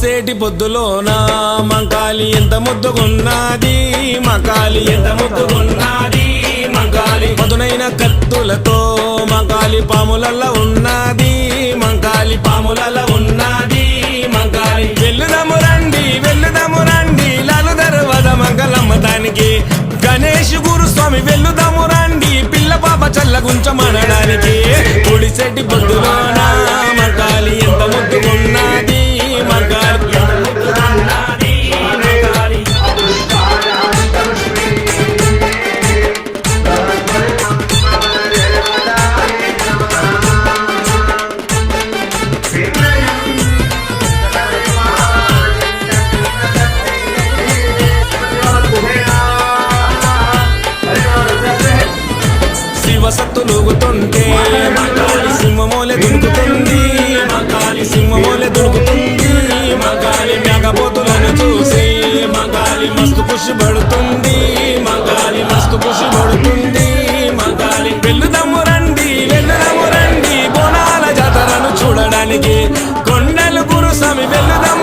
పొడిసేటి పొద్దులోన మంకాలి ఎంత ముద్దుగున్నది, మంకాలి ఎంత ముద్దుగున్నది, మంకాలి పదునైన కత్తులతో మంకాలి పాములల్ల ఉన్నది, మంకాలి పాములల్ల ఉన్నది, మంకాలి వెళ్లుదము రండి లాలు దర్వాజ మంగళమ్మ దానికి, గణేష్ గురుస్వామి వెళ్లుదము రండి పిల్ల పాప చల్లగుంచమనడానికి. పొడిసేటి పొద్దులోన మంకాలి ఎంత ముద్దుగున్నది, మంకాలి ఎంత ముద్దుగున్నది, మంకాలి శివసత్తులుగుతుంటే మంకాలి సింహమోలే దునుకుతుంది, మంకాలి సింహమోలే దునుకుతుంది, మంకాలి మేఘపోతులను చూసి మంకాలి మస్తు ఖుషి పడుతుంది, మంకాలి మస్తు ఖుషి పడుతుంది, మంకాలి వెళ్లుదము రండి బోనాల జాతరను చూడడానికి.